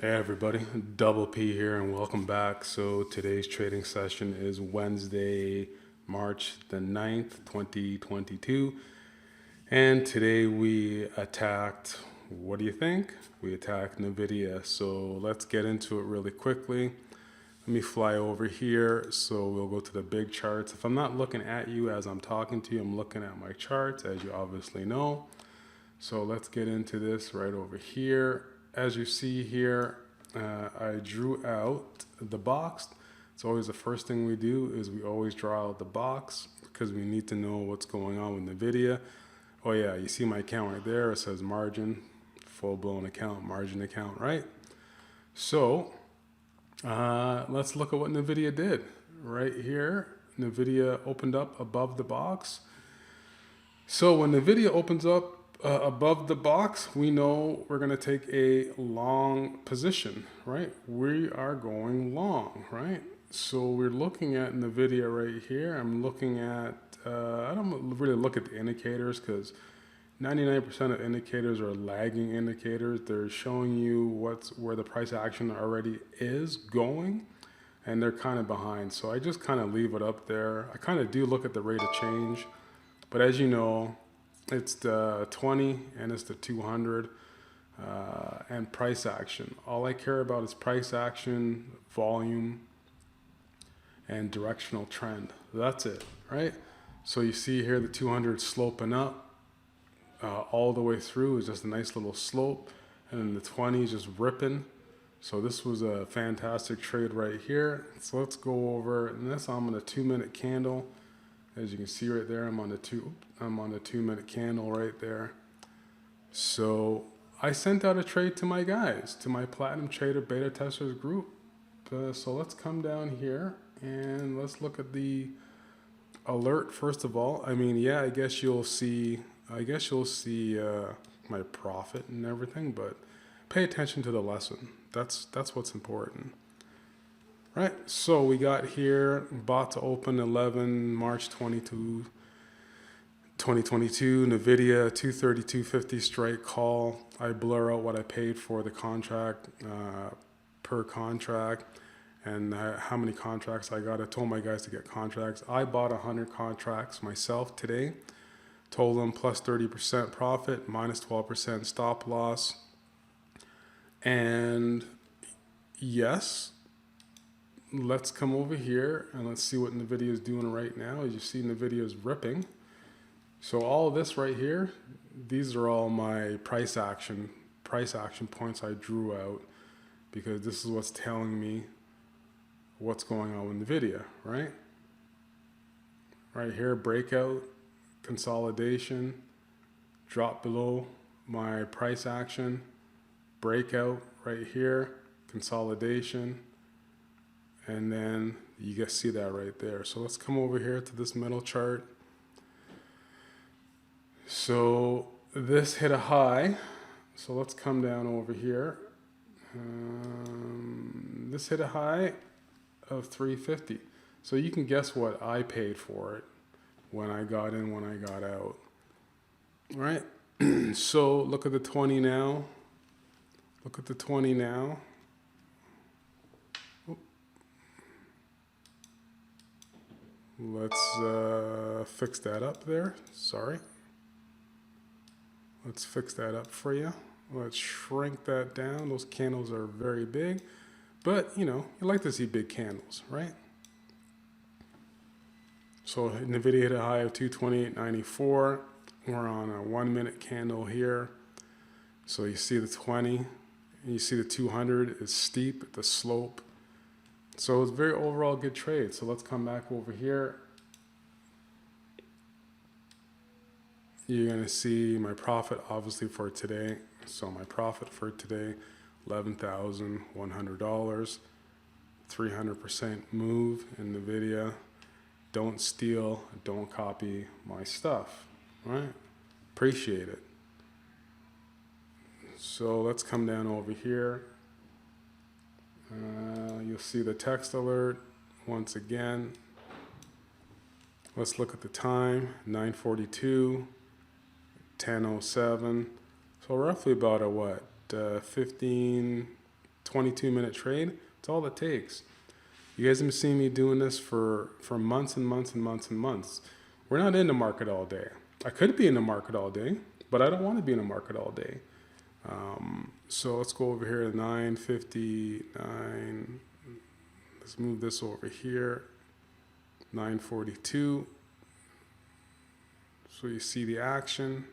Hey everybody, Double P here and welcome back. So today's trading session is Wednesday, March the 9th, 2022. And today we attacked, what do you think? We attacked NVDA. So let's get into it really quickly. Let me fly over here. So we'll go to the big charts. If I'm not looking at you as I'm talking to you, I'm looking at my charts, as you obviously know. So let's get into this right over here. As you see here, I drew out the box. It's always the first thing we do is we always draw out the box because we need to know what's going on with NVIDIA. Oh yeah, you see my account right there. It says margin, full-blown account, margin account, right? So let's look at what NVIDIA did. Right here, NVIDIA opened up above the box. So when NVIDIA opens up above the box, we know we're going to take a long position, right? We are going long, right? So we're looking at NVIDIA right here. I'm looking at, I don't really look at the indicators because 99% of indicators are lagging indicators. They're showing you where the price action already is going, and they're kind of behind. So I just kind of leave it up there. I kind of do look at the rate of change, but as you know, it's the 20 and it's the 200 and price action. All I care about is price action, volume, and directional trend. That's it, right? So you see here the 200 sloping up all the way through is just a nice little slope, and then the 20 is just ripping. So this was a fantastic trade right here. So let's go over, and this I'm on a 2-minute candle. As you can see right there, I'm on the 2-minute candle right there. So I sent out a trade to my guys, to my Platinum Trader Beta Testers group. So let's come down here and let's look at the alert first of all. I mean, yeah, I guess you'll see my profit and everything, but pay attention to the lesson. That's what's important. Right, so we got here, bought to open 11 March 22, 2022, NVIDIA 232.50 strike call. I blur out what I paid for the contract per contract and how many contracts I got. I told my guys to get contracts. I bought 100 contracts myself today. Told them plus 30% profit, minus 12% stop loss. And yes, let's come over here and let's see what NVIDIA is doing right now. As you see, NVIDIA is ripping. So all of this right here, these are all my price action points I drew out because this is what's telling me what's going on with NVIDIA, right? Right here, breakout, consolidation, drop below my price action, breakout right here, consolidation, and then you guys see that right there. So let's come over here to this middle chart. So this hit a high. So let's come down over here. This hit a high of 350. So you can guess what I paid for it when I got in, when I got out. All right. So look at the 20 now. Look at the 20 now. Let's fix that up there. Sorry. Let's fix that up for you. Let's shrink that down. Those candles are very big, but you know, you like to see big candles, right? So NVIDIA hit a high of 228.94. We're on a 1-minute candle here. So you see the 20, and you see the 200 is steep, the slope. So it's a very overall good trade. So let's come back over here. You're going to see my profit obviously for today. So my profit for today, $11,100, 300% move in NVIDIA. Don't steal, don't copy my stuff, right? Appreciate it. So let's come down over here. You'll see the text alert once again. Let's look at the time, 9:42, 10:07. So roughly about a 15 22-minute trade. It's all it takes. You guys have been seeing me doing this for months and months and months and months. We're not in the market all day. I could be in the market all day, but I don't want to be in the market all day. So let's go over here to 959. Let's move this over here. 942. So you see the action.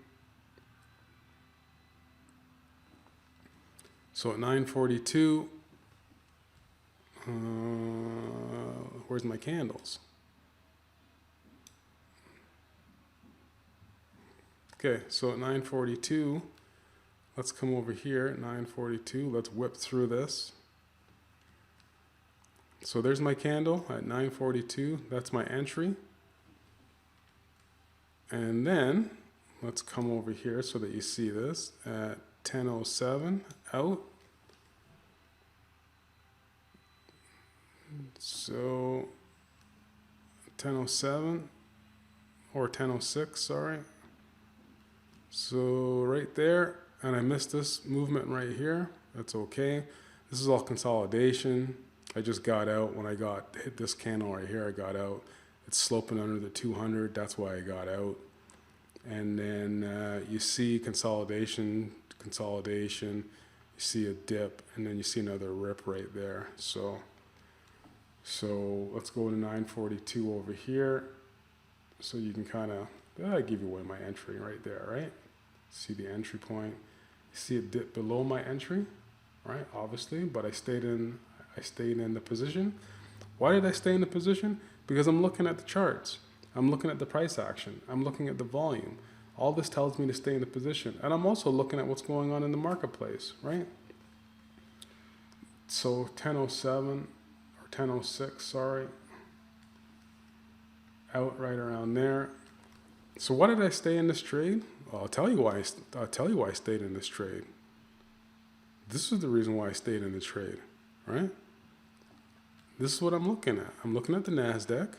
So at 942, where's my candles? Okay, so at 942, let's come over here at 942. Let's whip through this. So there's my candle at 942. That's my entry. And then let's come over here so that you see this at 10:07 out. So 10:07 or 10:06, sorry. So right there, and I missed this movement right here. That's okay. This is all consolidation. I just got out when I hit this candle right here. I got out. It's sloping under the 200. That's why I got out. And then you see consolidation. You see a dip, and then you see another rip right there. So let's go to 942 over here. So you can kind of, I give you away my entry right there, right? See the entry point. You see a dip below my entry, right? Obviously, but I stayed in the position. Why did I stay in the position? Because I'm looking at the charts. I'm looking at the price action. I'm looking at the volume. All this tells me to stay in the position. And I'm also looking at what's going on in the marketplace, right? So 10:07 or 10:06, sorry. Out right around there. So why did I stay in this trade? Well, I'll tell you why I stayed in this trade. This is the reason why I stayed in the trade, right? This is what I'm looking at. I'm looking at the NASDAQ,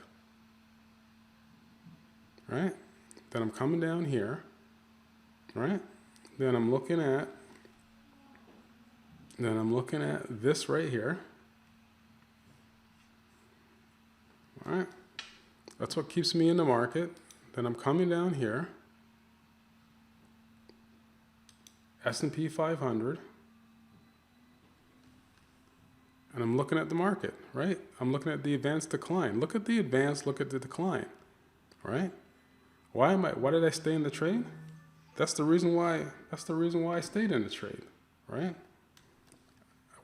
right? Then I'm coming down here, right? Then I'm looking at this right here. All right? That's what keeps me in the market. Then I'm coming down here. S&P 500. And I'm looking at the market, right? I'm looking at the advanced decline. Look at the advanced, look at the decline, right? Why did I stay in the trade? That's the reason why I stayed in the trade, right?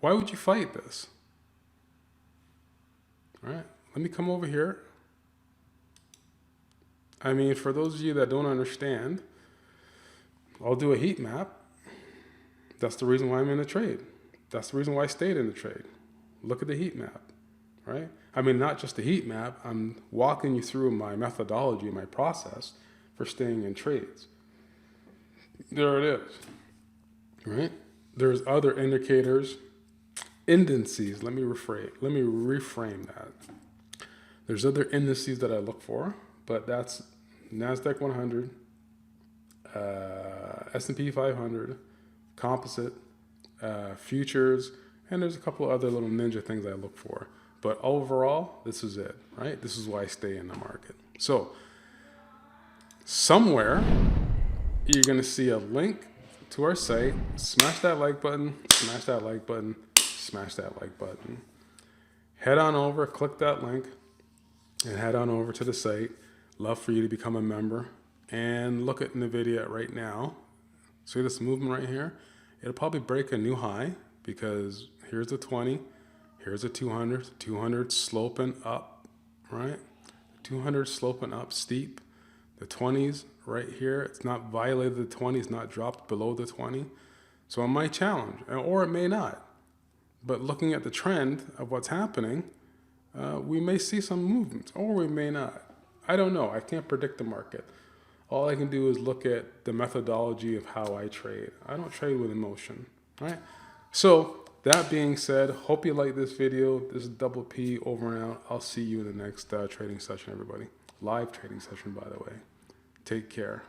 Why would you fight this? All right? Let me come over here. I mean, for those of you that don't understand, I'll do a heat map. That's the reason why I'm in the trade. That's the reason why I stayed in the trade. Look at the heat map, right? I mean, not just the heat map. I'm walking you through my methodology, my process for staying in trades. There it is, right? There's other indicators, indices. Let me reframe that. There's other indices that I look for, but that's NASDAQ 100, S&P 500, composite, futures, and there's a couple of other little ninja things I look for. But overall, this is it, right? This is why I stay in the market. So somewhere you're going to see a link to our site. Smash that like button, smash that like button, smash that like button. Head on over, click that link, and head on over to the site. Love for you to become a member. And look at NVIDIA right now. See this movement right here? It'll probably break a new high because here's the 20, here's the 200, 200 sloping up, right? 200 sloping up steep. The 20s right here, it's not violated the 20, it's not dropped below the 20. So it might challenge, or it may not. But looking at the trend of what's happening, we may see some movements, or we may not. I don't know. I can't predict the market. All I can do is look at the methodology of how I trade. I don't trade with emotion, right? So that being said, hope you like this video. This is Double P over and out. I'll see you in the next trading session, everybody. Live trading session, by the way. Take care.